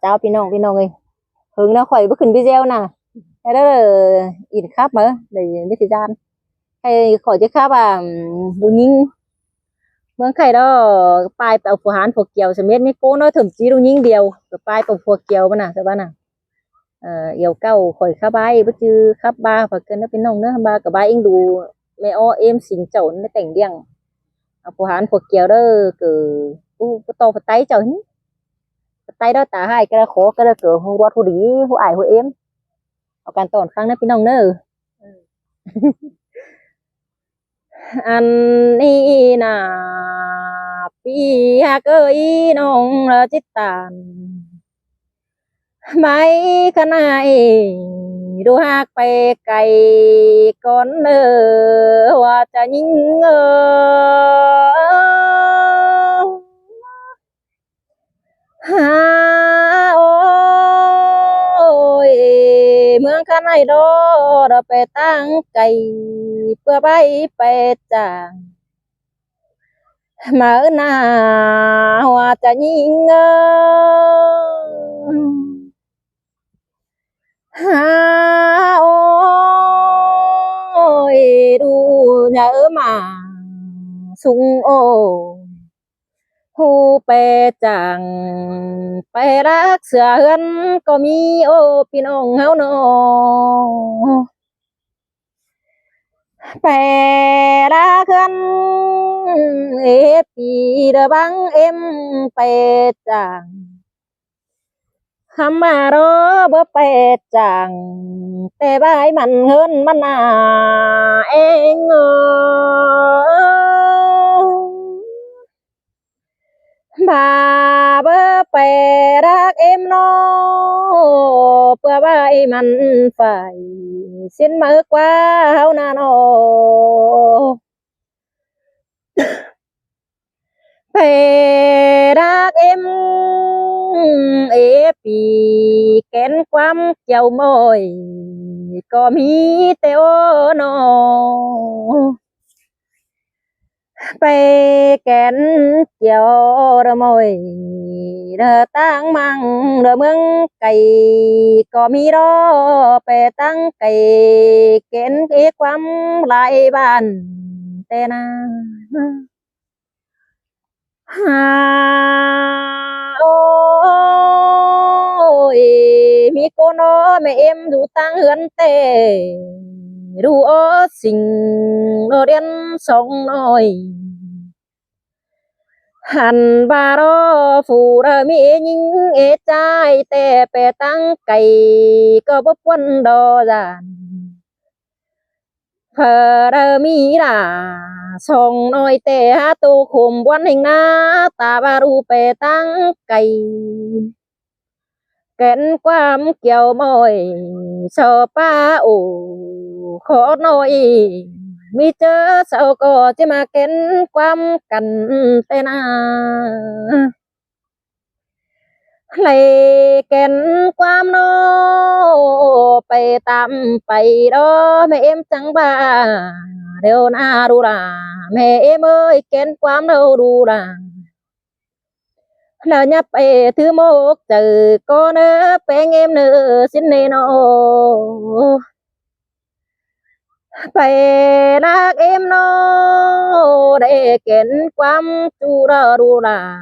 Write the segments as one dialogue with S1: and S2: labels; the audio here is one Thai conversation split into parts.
S1: เจ้าพี่น้องเอ้ยหึงนะข่อยบ่ขึ้นvideo nè cái đó là in khắp mà để biết thời gian hay khỏi chứ khắp đồ nhìnเมืองไทยđó bài bảo phù hán phù kiều sẽ biết mấy cô nói thậm chí đồ nhìn điều bài bảo phù kiều bên nào sao bên nào yêu cầu khỏi khắp bài bất chứ khắp ba và cái nó bên nông nữa ba cả bài in đủ mẹ o em xỉn chậu nó cảnh điang phù hán phù kiều đó cứ to phải tay trời tay đó tả hai cái khó cái đó cửa hồ đót hồ đí hồ ải hồ emเอาการตอนครั้งนั้นพี่น้องเนอะอันนี้นะพี่ฮักเอ้ยน้องละจิตตานไม่ขนาดดูฮักไปไกลก่อนเนอว่าจะยิงฮาโอ้ยเมืองข้าในดอเราไปตั้งไก่เพื่อไปจางมาหน้าว่าจะยิงฮาโอ้ยดูnhớ mà sung ôหูไปจางไปรักเสือเฮือนก็มีโอพี่น้องเฮาเนาะไปรักเฮือนเอปีเดอบังเอ็มไปจางคำมารอบ่ไปจางแต่บายมันเฮินมันนาเองบ่าเบอไปรักเอ็มโนเพื่อว่ามันฝ่ายสิ้นมือกว่าเฮานาโนไปรักเอ็มเอปีแกนความเกี่ยวมอยก็มีแต่โอโนไปแกนเกี่ยวระมอยเด้อตั้งมังเด้อเมืองไก่ก็มีรอไปตั้งไก่แกนเอความหลายบ้านแต่นาฮาโอ้ยมีcô nó mẹ em dù tăng hươn tê đủ ở xinh nó đen sông nồi hẳn bà đó phù ra mi nhìn ế trai tê bè tăng cày có bốc quân đò giàn phờ ra mi là sông nồi tê hát tu khùm quan hình na ta bà ru bè tăng cày kénความเกี่ยวมอยชอป้าโอขอหน่อยมีเจอเสาก็จะมาเก้นความกันแต่นาเลยเก้นความโนไปตามไปดอแม่เอ็มจังบ้าเดี๋ยวนาดูล่ะแม่เอ็มเอ้ยเก้นความเราดูล่ะlà nhập thứ một từ con bé em nữa xin nè nó phải lạc em nó để kiến quam chu đờ đu là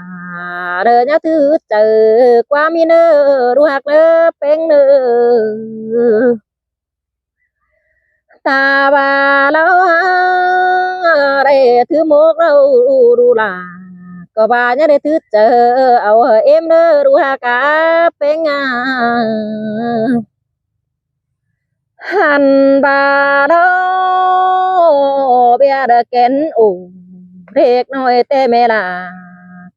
S1: đờ nhá thứ từ qua mi nơ đu hạt nơ bén nơ ta bà lâu để thứ một đâu đu là có bà nhá để thứ chờ ở em nơ đu hạt cá bén hàn bà đó bia đờ kén ủ rệt nói tê mẹ là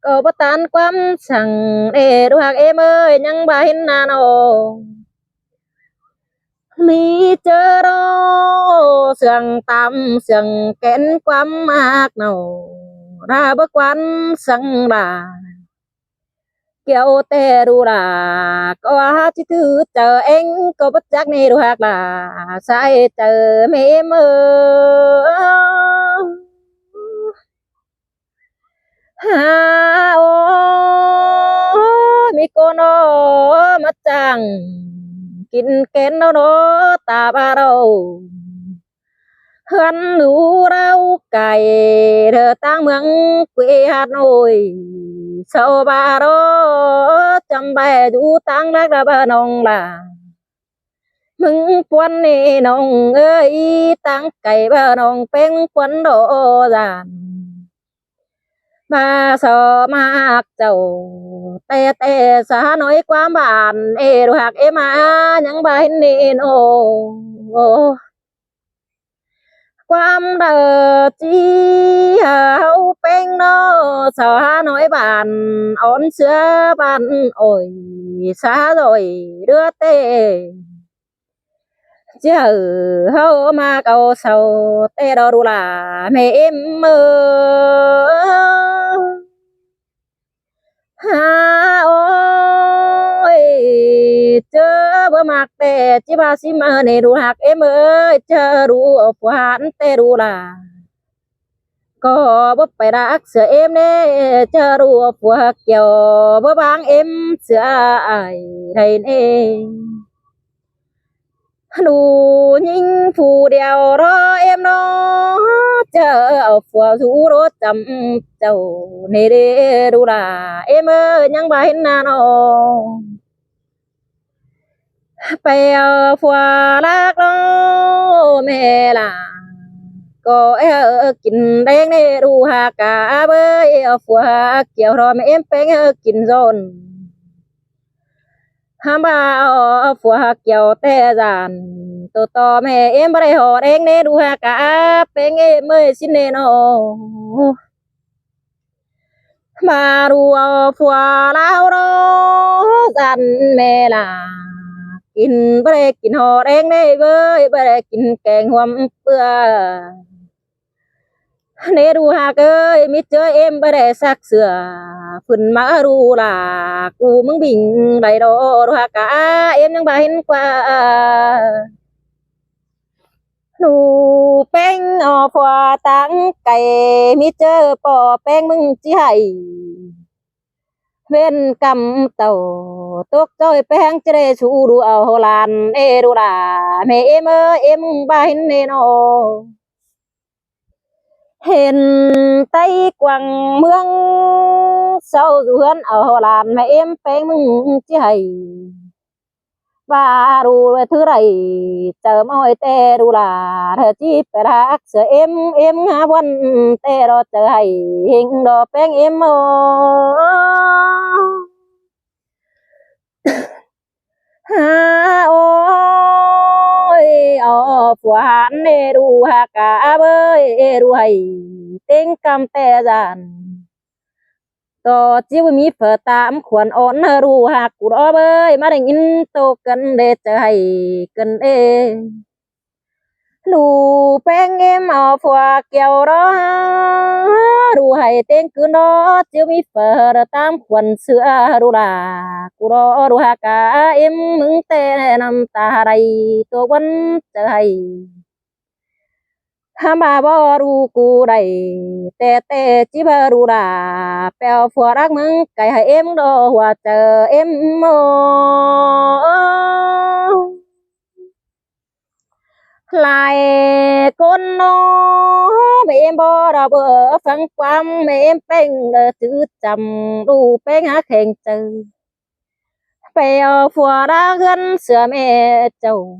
S1: có bất tán quắmสั่งđể đu hạt em ơi nhăng bà hin nà nô mi chơ đó sườn tam sườn kén quắm hạt nô ra bất quánสั่งbà kéo tê đu là có chỉ thứ chờ anh có bất giác này đu hạt là sai chờ mẹ mơ ha ô มีโกนมาจังกินเกนตาบาเราhắn đủ rau cải thờ tang mương quê Hà Nội sau ba đó chăm bài đủ tang rác ra ba nông là mừng quân nè nông ơi tang cải ba nông bên quân độ giàn mà sợ mạc chầu tè tè xa nói quá bản ê đồ hạc em à những bài nè nôความchi hậu bên nó sợ nói bạn ổn xưa bạn ôi xa rồi đưa tê chứ hậu mà cầu sầu tê đó đủ là mẹ em mơ ha ôi chớ bơ mạc tê chỉ ba xí mơ này đủ hạc em ơi chớ đủ ở quán tê đủ là có bắp bài đắc sữa em nè chớ đủ ở quán kiểu bơ bang em sữa ai đây nè đủ nhìn phù đèo đó em nó chớ ở quán rú rốt chấm chầu nè đê đủ là em ơi nhang bài na nó bèo phùa lác đó mẹ là có kín đen nè đủ hà cả bơi phùa kiểu rồi mẹ em bén kín giòn ham ba phùa kiểu tè giàn to to mẹ em bắt đầu họ đen nè đủ hà cả bén em ơi xin nè nó mà đủ phùa lao đó giàn mẹ làกินบ่ได้กินห่อแดงได้เว้ยบ่ได้กินแกงหอมเปื่อเนดูหากเอ้ยมิเจอเอ็มบ่ได้ซักเสื้อฝุ่นมาดูล่ะกูมึงบิ่งได้ดอดูหากะเอ็มยังบ่เห็นกว่าหนูแป้งพอตั้งไก่มิเจอปอแป้งมึงจิให้เว้นกำเต่าตกจ้อยแป้งจะได้ชูดูเอาลานเอดูล่ะแม่เอ็มเอ็มบ้านเนโนเห็นไต้กวางเมืองเศร้าเหือนเอาลานแม่เอ็มแป้งมึงจะให้ว่าดูthứ này chờ mỏi têดูล่ะเธอจีไปรักเสือเอ็มหาวันเตรอเจอให้หิงดอแป้งเอ็มha ôi phù hán nê đu hà cả bơi đu hay tiếng cam tè giàn to chiếu mi phở tạm khoản ổn đu hà cụ đó bơi mà đình in tô cần để chờ hay cần đê đủ beng em phù kèo đó đủ hay tiếng cứ đó chiếu mi phở tạm khoản sữa đủ là cụ đó đủ hà cả em mừng tê nằm ta đây tô vẫn chờ hay ham ba bo ru cu đầy tè tè chỉ ba ru là bèo phùa rác mừng cái hai em đó hòa chờ em mơ lại con nó mẹ em bo ra bờ phăng quam mẹ em beng đờ chữ chầm ru beng há khen chừ bèo phùa rác gân sữa mẹ chầu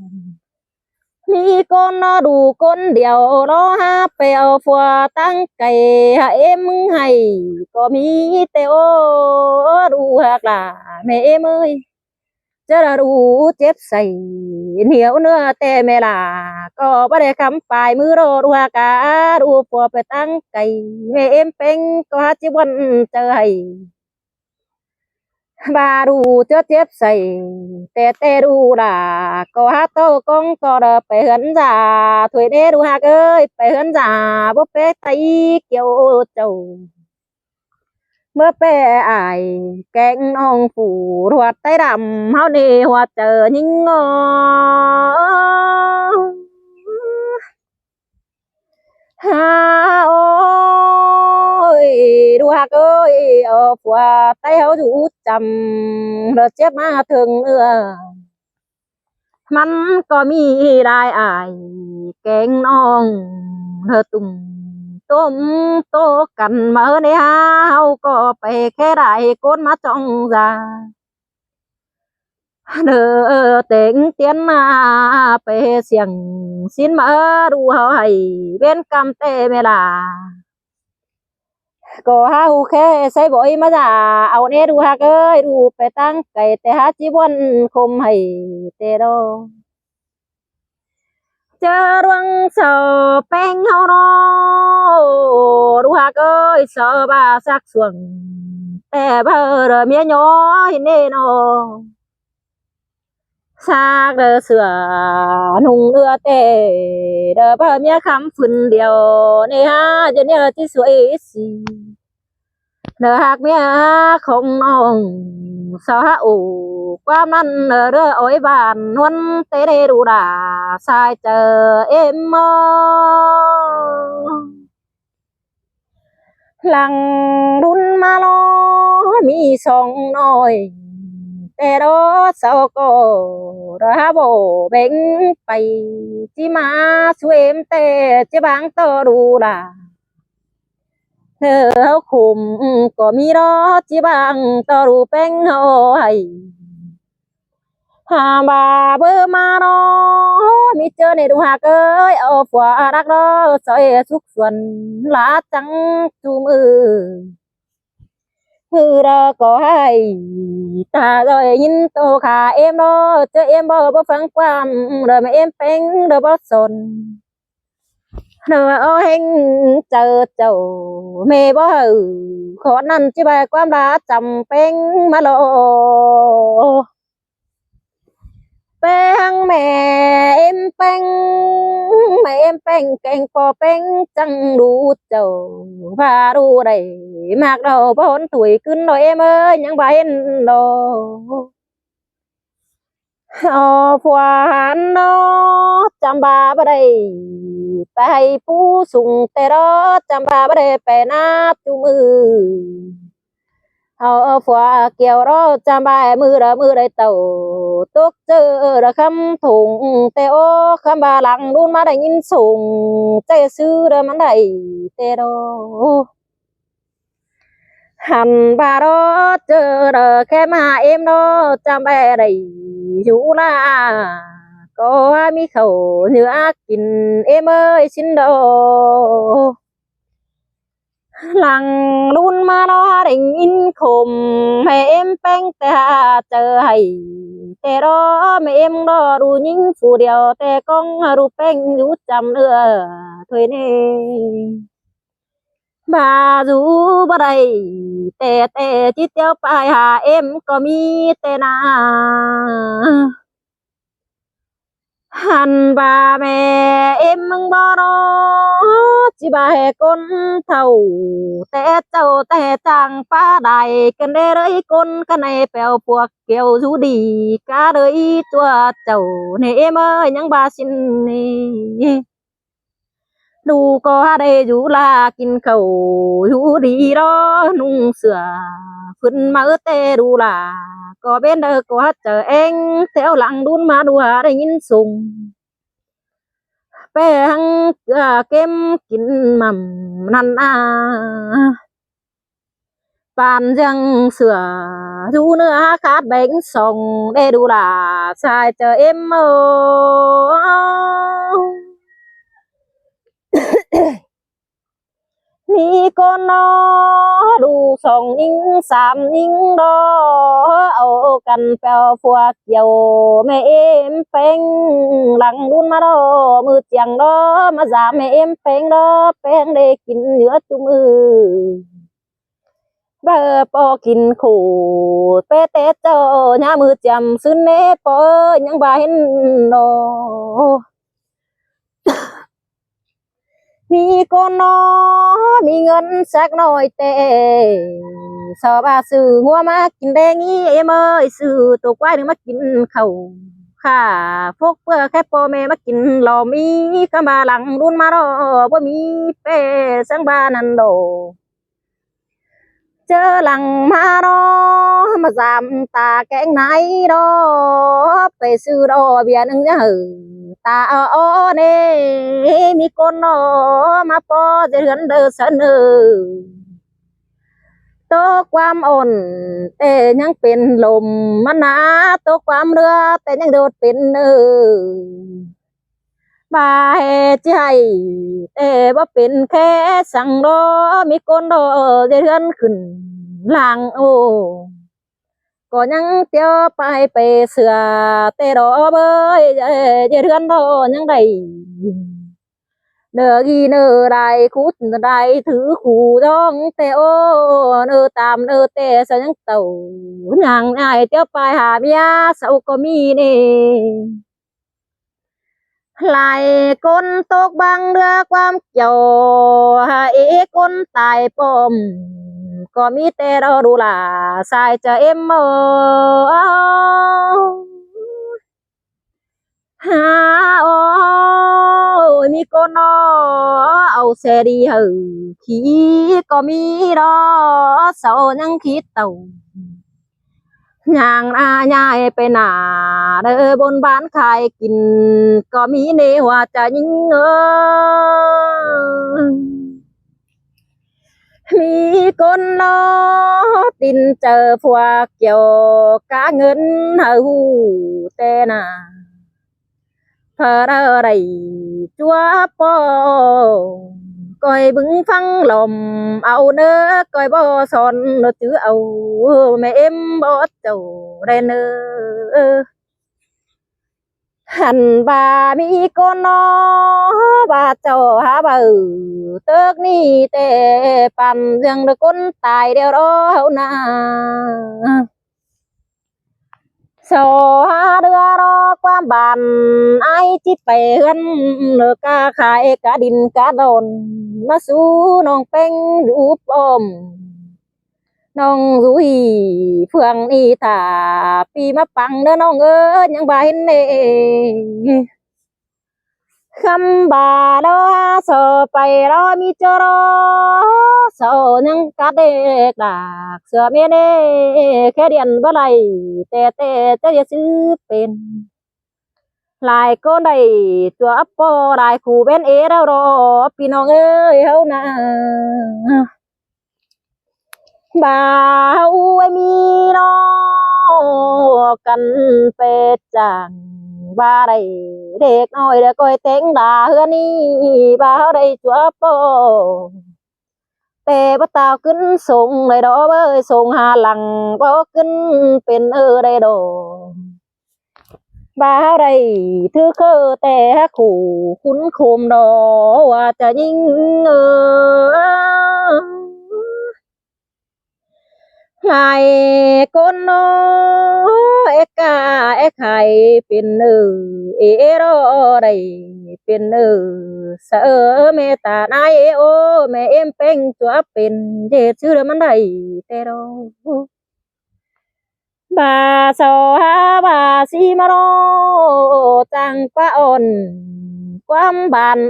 S1: mi con nó đủ con điều đó ha bèo phùa tăng cày ha em hay có mi teo đủ hạt là mẹ em ơi chớ là đủ chết say nhiều nữa tè mẹ là có bắt để cắm phải mưa đồ đủ hạt cả đủ phùa phải tăng cày mẹ em beng có hát chỉ quan chờ hay bà đủ chết chết say tè tè đủ là có hát tô con có đờ phải hấn giả thuê đê đủ hạc ơi phải hấn giả bốc bê tay kiểu chầu mưa bê ai kẹn nong phủ hoạt tay đầm hao nề hoạt chờ nhưng ngó ha ôi ơi đu hạc ơi ở qua tay áo rủ chầm rồi chết mà thường nữaมันก็มีได้อายแกงน้องเธอตุ่มต้มโตกันมาในหาเฮาก็ไปแค่ได้ก้นมาจ้องจาเด้อเต็งเตียนมาไปเสียงสินมาดูเฮาให้เป็นกรรมเตเวลาก็หาหูแค่ใส่บ่อยมาจ่าเอาเน่ดูฮักเอ้ยดูไปตั้งไก่แต่หาจีบวนคมให้เตโดเจอรวงเสาแป้งเฮาโนดูฮักเอ้ยเสาบาสักส่วงแต่เบอร์เมียน้อยเน่นอซากเด้อเสือนุ่งเรือเตเด้อเบอร์เมียคำฝืนเดียวนี่ฮะจะเนี่ยที่สวยสิเด้อหากเมียของน้องสาวอูความนั้นเด้ออ้อยบานนวลเตได้ดูด่าสายเจอเอ็มมอหลังรุ่นมาลอมีสองน้อยแต่รถเสาก็ระโบเบ่งไปจิมาสวยมเตจิบังต่อดูด่าเธอเขาคุมก็มีรถจีบังต่อรูแป้งเอาให้หาบาเบอร์มารอมีเจอในดูหากเอ้ยเอาฝัวรักรอซอยสุกส่วนลาจังจูมือเราก็ให้ตาเรายินโตขาเอ็มรอเจอเอ็มบ่ฟังความเด้อไม่เอ็มเป็นเด้อบ่สนเด้อเอาเฮงเจอเจ้าแม่บ่ขอนั่นจิบายความรักจำเป็นมาโลแม่เอ็มเป็นแม่เอ็มเป็นแกงปอเป็นจังดูเจ้าพาดูได้มากเราพ้นtuổiขึ้นหน่อยเอ็มเอ้ยยังบ่เห็นดอกผัวหันเนาะจำบาบ่ได้ไปให้ผู้สูงแต่รอจำบาบ่ได้ไปนับจูมือผัวเกี่ยวรอจำบามือละมือได้เต่าตกเจอระคำถุงแต่โอ้คำบาหลังดูนมาได้ยินสูงใจซื้อเด้อมันได้แต่โดหันบารอเจอเด้อแค่มาเอ็มโดจำบาได้อยู่ละก็มีเขาเนื้อกินเอ็มเอ้ยชินโดหลังรุ่นมาnó định in khùng mẹ em bánh ta chờ hayแต่รอแม่เอ็มรอดูยิงผู้เดียวแต่กองรูปแป้งอยู่จำเนื้อถวยเน่บาจูบ่ได้แต่จิตเดียวไปหาเอ็มก็มีแต่นาหันบาแม่เอ็มมึงบ่รอจิบาให้คนเท่าแต่เจ้าแต่จางป้าใดกันได้เลยคนกันในแปลวพวกเกี่ยวสูดีกาเลยตัวเจ้าเนี่ยเอ็มเอ้ยยังบาสินนี่ดูก็ได้อยู่ลากินข้าวอยู่ดีรอนุ่งเสื้อขึ้นมาเตดูลาก็เป็นเด้อก็เจอเองแถวหลังดุนมาดูหาได้ยินส่งแป้งเก็มกินมั่มนั่นปานยังเสือดูเนื้อขาดแบ่งส่งได้ดูลาชายเจอเอ็มโอมีคนนอดูสองยิงสามยิงดอเอากันแปลพวกเกี่ยวแม่เอ็มเป็นหลังดุนมาดอมือเจียงดอมาสามแม่เอ็มเป็นดอเป็นได้กินเนื้อจุมือเบอปอกินขู่เปเตเจ้าหน้ามือจำซึนเนปอยังบ่เห็นดอมีคนนอมีเงินสักหน่อยแต่สอบาซื้อหัวมากินแดงงี้เอ็มเอ้ยซื้อตัวควายหนึ่งมากินเขาค่ะพวกเพื่อแค่พ่อแม่มากินหล่อมีก็มาหลังรุ่นมารอบ่มีเป้สังบานันโด chớ lằng ma đó mà giảm ta kén này đó về sư đó biển ứng nhớ ta ở nè mi con nó mà po để gần đời sânโตความอ่อนแต่ยังเป็นลมมันนะโตความเรือแต่ยังโดดเป็นบาเหตุใจแต่ว่าเป็นแค่สั่งรอมีคนรอจะเลื่อนขึ้นหลังโอ้ก็ยังเตียวไปเสือแต่รอเบยจะเลื่อนรอยังไงnơ ghi nơ đại cút đại thứ khu dong te ô nơ tam nơ te sa những tàu nàng ai tiêu bài hà bia sau có mi nè lại con tóc băng đưaความเจ้าเอคนตายปอมก็มีแต่เราดูล่ะสายจะเอ็มหาโอ้มีคนนอเอาเสดีหึขี้ก็มีดอเสายังคิดเต่าย่างอาญายไปหนาเด้อบนบ้านขายกินก็มีเนว่าจะยิงมีคนนอตินเจอพวกเกี่ยวกะเงินหูแต่น่ะพระไรจัวปอก้อยบึงฟังลมเอาเนื้อก้อยบ่สอนเนื้อจื้อเอาแม่เอ็มบ่เจ้าได้เนื้อหันบามีคนนอบาเจ้าหาบ่เติกนี่แต่ปั่นเรื่องเด็กคนตายเดียวรอเฮานาโซหาเรือรอความบานไอจิตไปเฮือนเลือกาขายกะดินกะดอนมาสู้น้องเป็งรูปอมน้องรุยเฟืองนี่ถ้าปีมาปังเด้อน้องเอ้ยยังบ่เห็นเน่คำบาดอโซไปรอมีเจอรอโซยังกะเด็กดากเสือเมเน่แค่เดียนบ่ไหลแต่จะซื้อเป็นหลายก็ได้ตัวอัปโปหลายคู่เป็นเอแล้วรอพี่น้องเอ้ยเฮานะบ่าวไอ้มีน้องกันเป็ดจังบ่าได้เด็กน้อยเด้อก้อยเต็งด่าเฮือนี่บ่าวได้ตัวอัปโปแต่บ่ตาวขึ้นส่งได้ดอกเอ้ยส่งหาหลังบ่ขึ้นเป็นได้ดอกบ่าวได้ถือคือแต่ขู่คุ้นโคมดอว่าจะยิงหายคนน้อเอกาเอกไข่เป็นเอรอได้เป็นเสอเมตานายโอแม่เอ็มเป็งตัวเป็นเจ็ดชื่อมันได้แต่รอบาสอหาบาสีมารอจังปะอ่อนความบัน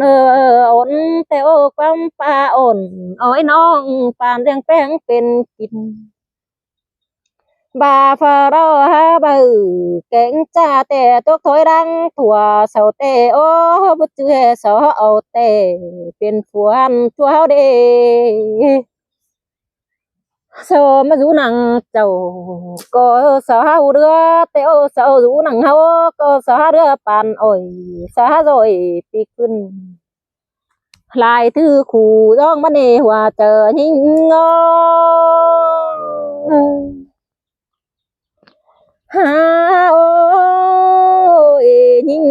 S1: อ่อนแต่โอความปาอ่อนอ้อยน้องปานเรียงแป้งเป็นกินบาฟาเราฮาบาเก่งจ้าแต่ตกถอยดังถั่วเสาเตโอ้บุจือสอเอาเตเป็นฝวนตัวเฮาเดโซมาดูหนังเจ้าก็สาหาเรือแต่โอสาวดูหนังเฮาก็สาเรือปานอ้อยสาโอยปีขึ้นลายถือขู่ร้องมันเนว่าเจอหิงงอฮาโอยหิง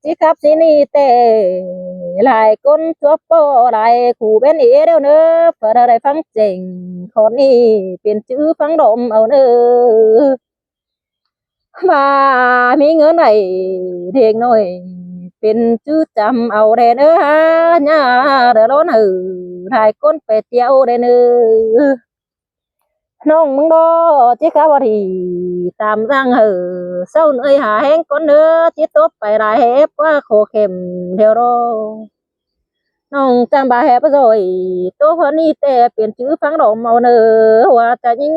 S1: จิครับสินี่แต่หลายคนทั่วโปหลายขู่เป็นเอเดียวเนอเพื่อได้ฟังเจ๋งคนนี้เป็นชื่อฟังดมเอาเนอมามีเงินไหนเด็กน้อยเป็นชื่อจำเอาได้เนอฮะเนี่ยเดี๋ยวร้อนหลายคนไปเที่ยวได้เนอน้องมึงดอจิกะบ่ทีตามรังเศร้าเอ้ยหาแห้งก้นเนื้อจิตตบไปหลายเฮ็บว่าโคเข็มเดียวรอ น้องจำบาแฮปะrồiตัวพอนี่แต่เปลี่ยนชื่อฟังดอกเมาเนอว่าจะยิ่ง